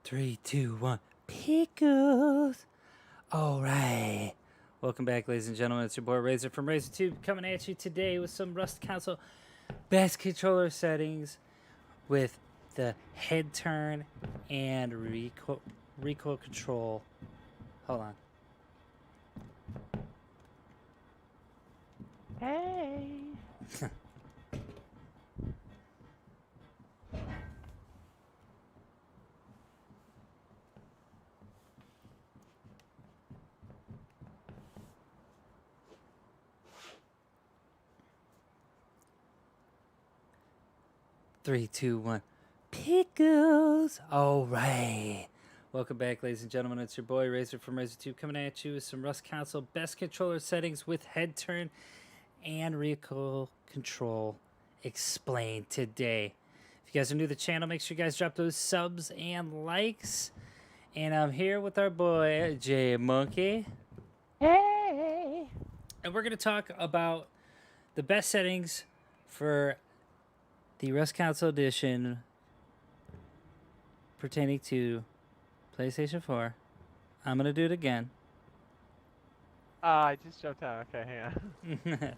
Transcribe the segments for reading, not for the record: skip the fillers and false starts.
Three, two, one. Pickles. All right. Welcome back, ladies and gentlemen. It's your boy Razor from RazorTube coming at you today with some Rust Council best controller settings with the head turn and recoil control. Hold on. Hey. 3, 2, 1. Pickles. All right. Welcome back, ladies and gentlemen. It's your boy Razor from RazorTube coming at you with some Rust Council best controller settings with head turn and recoil control explained today. If you guys are new to the channel, make sure you guys drop those subs and likes. And I'm here with our boy J Monkey. Hey. And we're going to talk about the best settings for the Rust Council edition pertaining to PlayStation 4. I'm going to do it again. I just jumped out. Okay, hang on.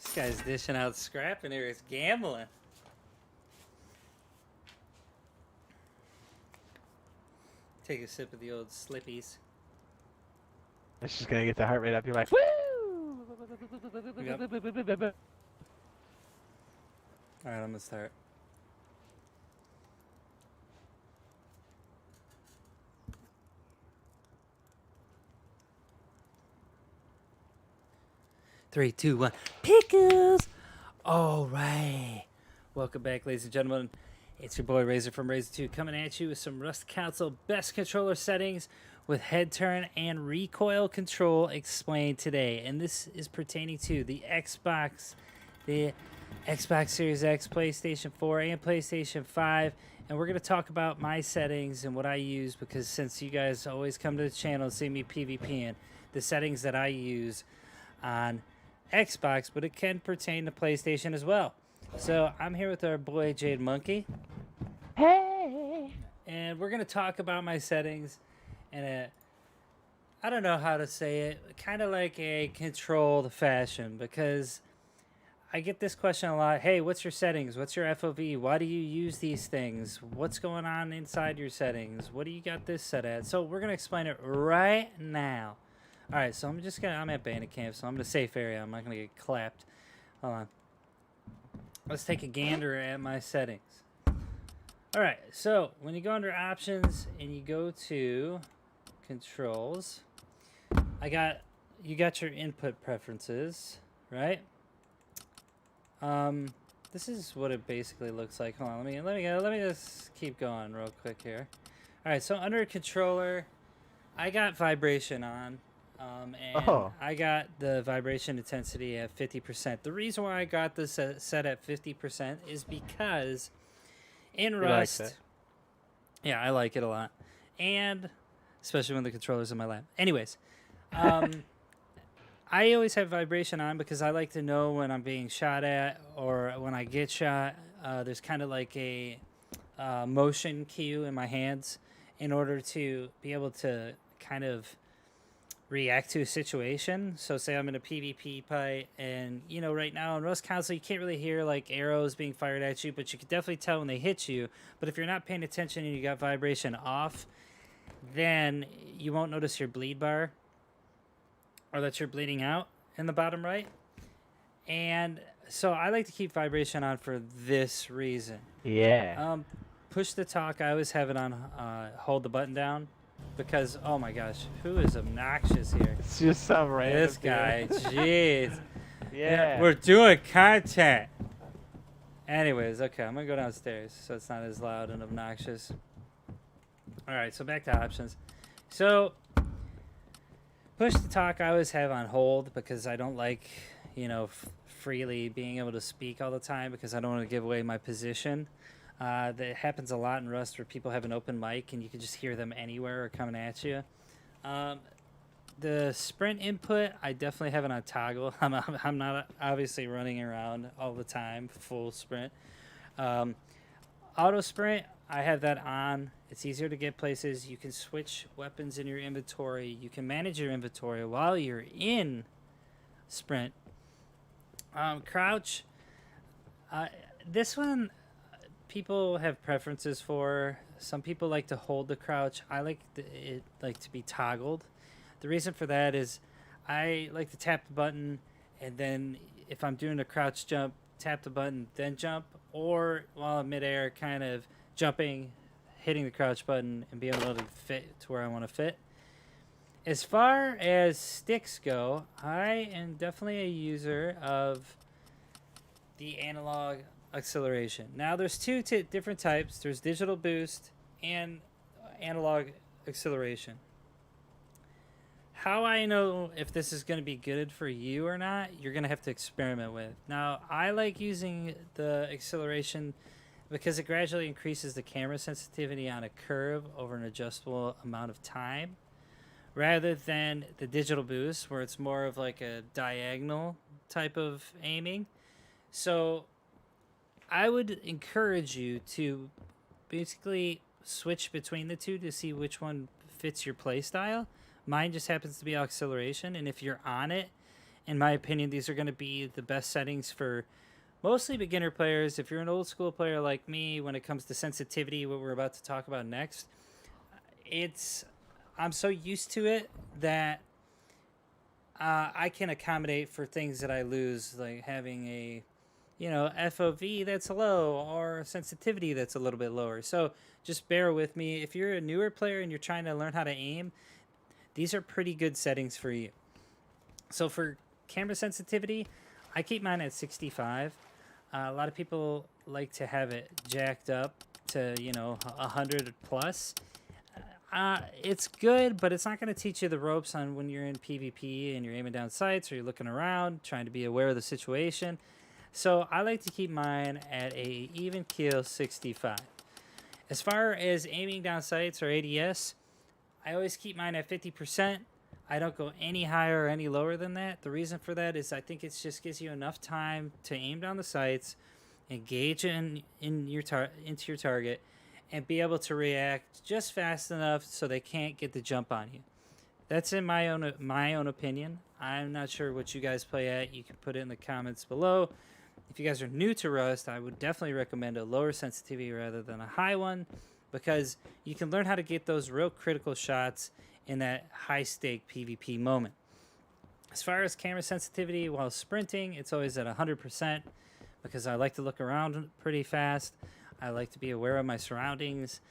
This guy's dishing out scrap and here he's gambling. Take a sip of the old Slippies. It's just gonna get the heart rate up. You're like, woo! Yep. Alright, I'm gonna start. Three, two, one. Pickles! Alright. Welcome back, ladies and gentlemen. It's your boy Razor from RazorTube coming at you with some Rust Council best controller settings with head turn and recoil control explained today. And this is pertaining to the Xbox Series X, PlayStation 4, and PlayStation 5. And we're going to talk about my settings and what I use, because since you guys always come to the channel and see me PvPing, the settings that I use on Xbox, but it can pertain to PlayStation as well. So I'm here with our boy Jade Monkey. Hey. And we're going to talk about my settings in I don't know how to say it, kind of like a controlled fashion, because I get this question a lot. Hey, what's your settings? What's your FOV? Why do you use these things? What's going on inside your settings? What do you got this set at? So we're going to explain it right now. All right, so I'm at Bandit Camp, so I'm in a safe area. I'm not going to get clapped. Hold on. Let's take a gander at my settings. All right, so when you go under options and you go to controls, you got your input preferences, right? This is what it basically looks like. Hold on, let me just keep going real quick here. All right, so under controller, I got vibration on. And I got the vibration intensity at 50%. The reason why I got this set at 50% is because in Rust, yeah, I like it a lot, and especially when the controller's in my lap. Anyways, I always have vibration on because I like to know when I'm being shot at or when I get shot. There's kind of like a motion cue in my hands in order to be able to kind of react to a situation. So say I'm in a PvP fight, and you know, right now in Rust Council you can't really hear like arrows being fired at you, but you can definitely tell when they hit you. But if you're not paying attention and you got vibration off, then you won't notice your bleed bar or that you're bleeding out in the bottom right. And so I like to keep vibration on for this reason. Yeah. Push to talk, I always have it on hold the button down. Because, oh my gosh, who is obnoxious here? It's just some random This guy, jeez. Yeah. We're doing content. Anyways, okay, I'm going to go downstairs so it's not as loud and obnoxious. All right, so back to options. So, push to talk, I always have on hold because I don't like, you know, freely being able to speak all the time because I don't want to give away my position. That happens a lot in Rust where people have an open mic and you can just hear them anywhere or coming at you. The sprint input, I definitely have it on toggle. I'm not obviously running around all the time, full sprint. Um, Auto sprint, I have that on. It's easier to get places. You can switch weapons in your inventory. You can manage your inventory while you're in sprint. Crouch, uh, this one people have preferences for. Some people like to hold the crouch. I like it like to be toggled. The reason for that is I like to tap the button, and then if I'm doing a crouch jump, tap the button, then jump, or while I'm midair, kind of jumping, hitting the crouch button, and being able to fit to where I want to fit. As far as sticks go, I am definitely a user of the analog acceleration. Now, there's two different types. There's digital boost and analog acceleration. How I know if this is going to be good for you or not, you're going to have to experiment with. Now, I like using the acceleration because it gradually increases the camera sensitivity on a curve over an adjustable amount of time, rather than the digital boost where it's more of like a diagonal type of aiming. So I would encourage you to basically switch between the two to see which one fits your play style. Mine just happens to be acceleration, and if you're on it, in my opinion, these are going to be the best settings for mostly beginner players. If you're an old school player like me, when it comes to sensitivity, what we're about to talk about next, I'm so used to it that I can accommodate for things that I lose, like having a FOV that's low or sensitivity that's a little bit lower. So just bear with me. If you're a newer player and you're trying to learn how to aim, these are pretty good settings for you. So for camera sensitivity, I keep mine at 65. A lot of people like to have it jacked up to 100 plus. It's good, but it's not going to teach you the ropes on when you're in PvP and you're aiming down sights or you're looking around, trying to be aware of the situation. So I like to keep mine at a even keel 65. As far as aiming down sights or ADS, I always keep mine at 50%. I don't go any higher or any lower than that. The reason for that is I think it just gives you enough time to aim down the sights, engage into your target, and be able to react just fast enough so they can't get the jump on you. That's in my own opinion. I'm not sure what you guys play at. You can put it in the comments below. If you guys are new to Rust, I would definitely recommend a lower sensitivity rather than a high one, because you can learn how to get those real critical shots in that high-stake PvP moment. As far as camera sensitivity while sprinting, it's always at 100% because I like to look around pretty fast. I like to be aware of my surroundings,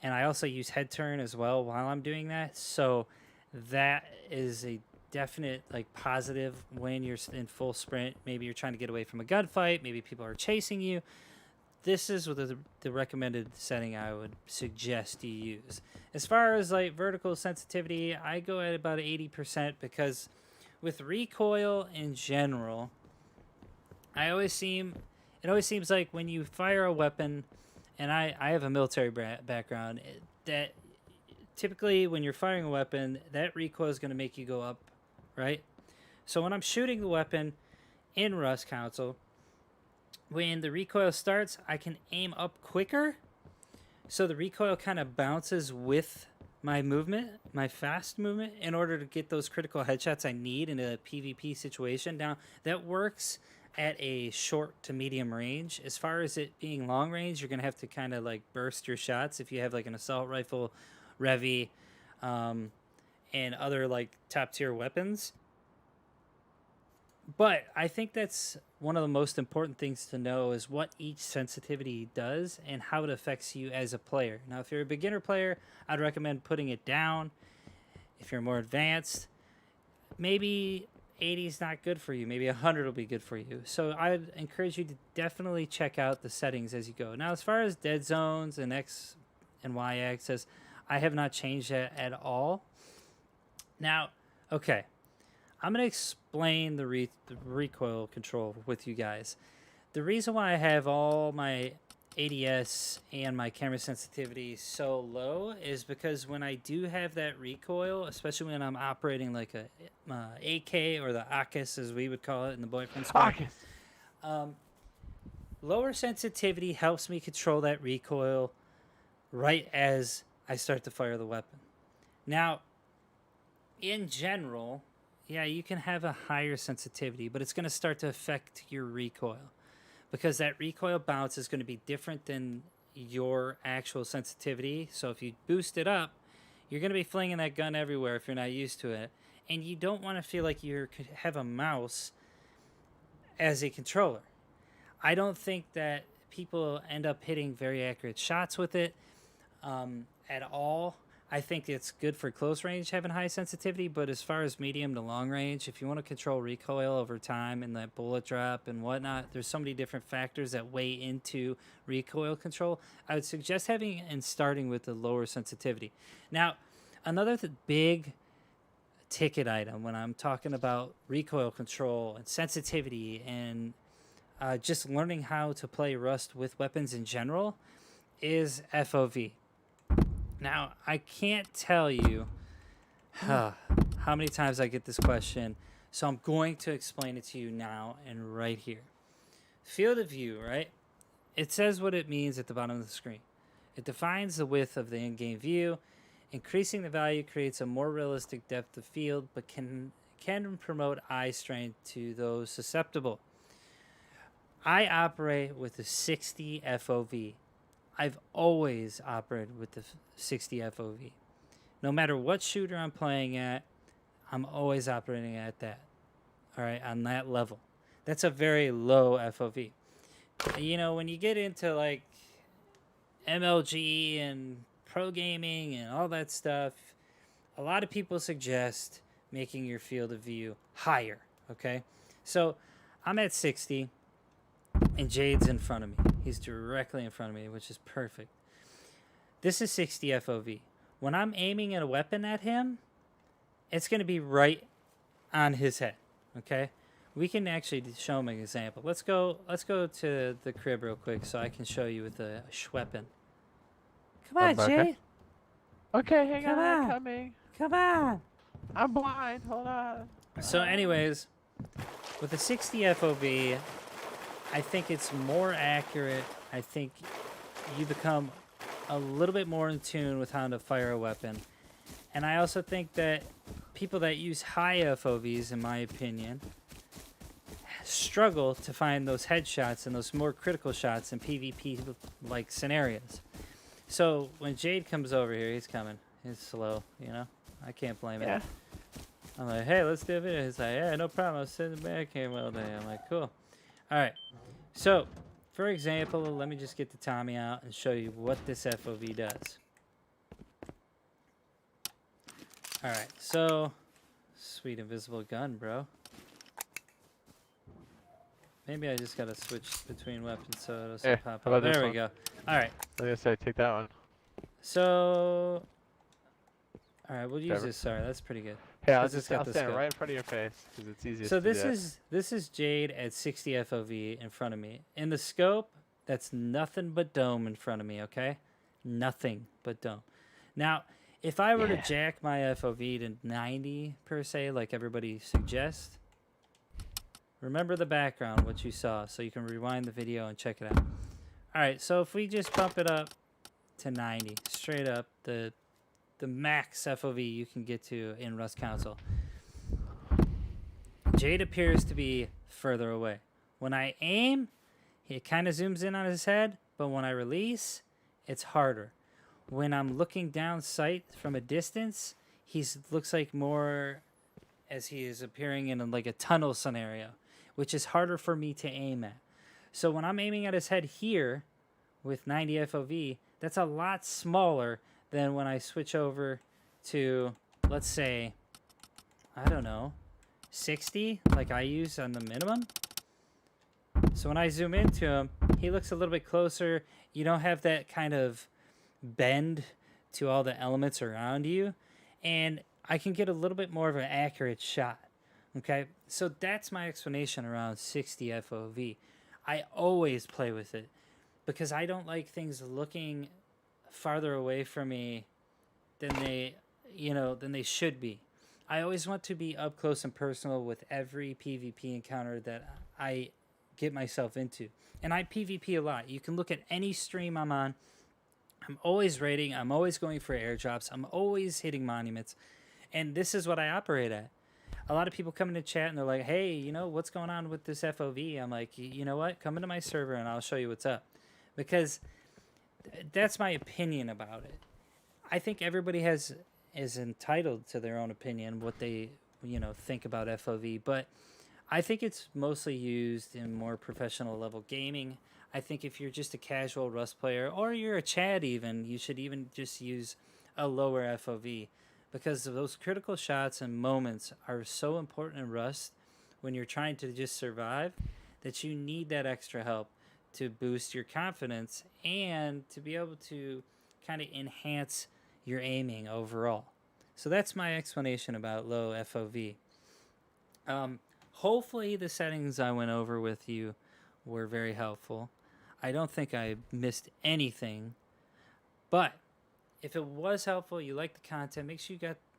and I also use head turn as well while I'm doing that. So that is a definite positive when you're in full sprint. Maybe you're trying to get away from a gunfight. Maybe people are chasing you. This is the recommended setting I would suggest you use. As far as vertical sensitivity, I go at about 80% because with recoil in general, it always seems like when you fire a weapon, and I have a military background, that typically when you're firing a weapon, that recoil is going to make you go up, right? So when I'm shooting the weapon in Rust console, when the recoil starts, I can aim up quicker, so the recoil kind of bounces with my movement, my fast movement, in order to get those critical headshots I need in a PvP situation. Now, that works at a short to medium range. As far as it being long range, you're going to have to kind of burst your shots if you have an assault rifle, Revi, and other top tier weapons. But I think that's one of the most important things to know is what each sensitivity does and how it affects you as a player. Now, if you're a beginner player, I'd recommend putting it down. If you're more advanced, maybe 80 is not good for you. Maybe 100 will be good for you. So I'd encourage you to definitely check out the settings as you go. Now, as far as dead zones and X and Y axis, I have not changed that at all. Now, okay, I'm going to explain the recoil control with you guys. The reason why I have all my ADS and my camera sensitivity so low is because when I do have that recoil, especially when I'm operating like a AK or the AKIS as we would call it in the boyfriend squad, lower sensitivity helps me control that recoil right as I start to fire the weapon. Now, in general, yeah, you can have a higher sensitivity, but it's going to start to affect your recoil because that recoil bounce is going to be different than your actual sensitivity. So if you boost it up, you're going to be flinging that gun everywhere if you're not used to it. And you don't want to feel like you have a mouse as a controller. I don't think that people end up hitting very accurate shots with it at all. I think it's good for close range having high sensitivity, but as far as medium to long range, if you want to control recoil over time and that bullet drop and whatnot, there's so many different factors that weigh into recoil control. I would suggest having and starting with the lower sensitivity. Now, another big ticket item when I'm talking about recoil control and sensitivity and just learning how to play Rust with weapons in general is FOV. Now, I can't tell you how many times I get this question, so I'm going to explain it to you now and right here. Field of view, right? It says what it means at the bottom of the screen. It defines the width of the in-game view. Increasing the value creates a more realistic depth of field, but can promote eye strain to those susceptible. I operate with a 60 FOV. I've always operated with the 60 FOV. No matter what shooter I'm playing at, I'm always operating at that. All right, on that level. That's a very low FOV. You know, when you get into like MLG and pro gaming and all that stuff, a lot of people suggest making your field of view higher, okay? So I'm at 60. And Jade's in front of me. He's directly in front of me, which is perfect. This is 60 FOV. When I'm aiming at a weapon at him, it's going to be right on his head, okay? We can actually show him an example. Let's go to the crib real quick so I can show you with a weapon. Come on, Okay. Jade. Okay, hang Come on, I'm on. coming. Come on. I'm blind, hold on. So anyways, with the 60 FOV, I think it's more accurate. I think you become a little bit more in tune with how to fire a weapon. And I also think that people that use high FOVs, in my opinion, struggle to find those headshots and those more critical shots in PvP-like scenarios. So when Jade comes over here, he's coming. He's slow, you know? I can't blame it. I'm like, hey, let's do a video. He's like, yeah, no problem. I was sitting back here all day. I'm like, cool. All right, so for example, let me just get the Tommy out and show you what this FOV does. All right, so sweet invisible gun, bro. Maybe I just gotta switch between weapons so it doesn't pop up. There we go. All right. I was gonna say, take that one. So, all right, we'll use this. Sorry, that's pretty good. Yeah, I'll stand right in front of your face because it's easiest. So this is Jade at 60 FOV in front of me. In the scope, that's nothing but dome in front of me, okay? Nothing but dome. Now, if I were to jack my FOV to 90 per se, like everybody suggests, remember the background, what you saw, so you can rewind the video and check it out. All right, so if we just bump it up to 90, straight up, the max FOV you can get to in Rust Console, Jade appears to be further away. When I aim, it kind of zooms in on his head, but when I release, it's harder. When I'm looking down sight from a distance, he looks like more as he is appearing in like a tunnel scenario, which is harder for me to aim at. So when I'm aiming at his head here with 90 FOV, that's a lot smaller than when I switch over to, let's say, I don't know, 60, like I use on the minimum. So when I zoom into him, he looks a little bit closer. You don't have that kind of bend to all the elements around you. And I can get a little bit more of an accurate shot. Okay, so that's my explanation around 60 FOV. I always play with it. because I don't like things looking farther away from me than they should be. I always want to be up close and personal with every PvP encounter that I get myself into. And I PvP a lot. You can look at any stream I'm on. I'm always raiding. I'm always going for airdrops. I'm always hitting monuments. And this is what I operate at. A lot of people come into chat and they're like, hey, what's going on with this FOV? I'm like, you know what? Come into my server and I'll show you what's up. Because that's my opinion about it. I think everybody is entitled to their own opinion, what they, think about FOV. But I think it's mostly used in more professional level gaming. I think if you're just a casual Rust player, or you're a Chad even, you should even just use a lower FOV. Because those critical shots and moments are so important in Rust when you're trying to just survive, that you need that extra help to boost your confidence and to be able to kind of enhance your aiming overall. So that's my explanation about low FOV. Hopefully the settings I went over with you were very helpful. I don't think I missed anything, but if it was helpful, you like the content, make sure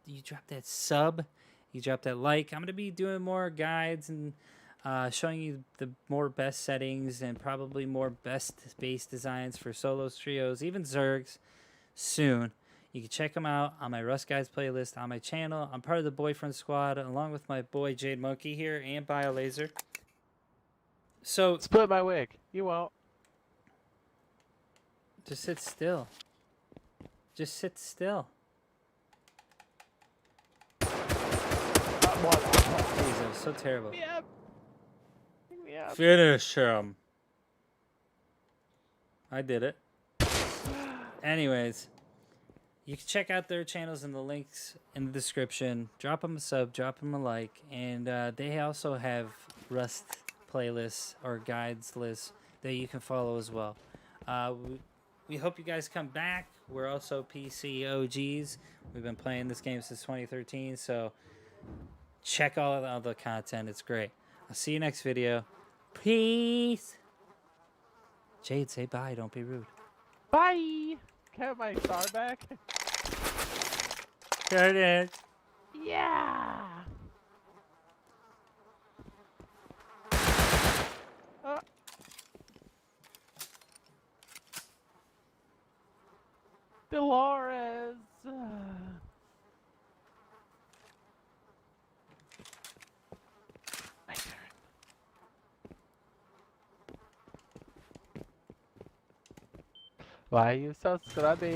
you drop that sub, you drop that like. I'm going to be doing more guides and showing you the more best settings and probably more best base designs for solos, trios, even Zergs soon. You can check them out on my Rust Guides playlist on my channel. I'm part of the Boyfriend Squad along with my boy Jade Monkey here and BioLaser. So Split my wig. You won't. just sit still. Just sit still. Jeez, that was so terrible. Yep. Yep. Finish him. I did it. Anyways, you can check out their channels in the links in the description. Drop them a sub, drop them a like, and they also have Rust playlists or guides lists that you can follow as well. We hope you guys come back. We're also PC OGs. We've been playing this game since 2013, so check all the content. It's great. I'll see you next video. Peace. Jade, say bye. Don't be rude. Bye. Can I have my star back? Got it. Yeah. Dolores. My turn. Why you so scrubby?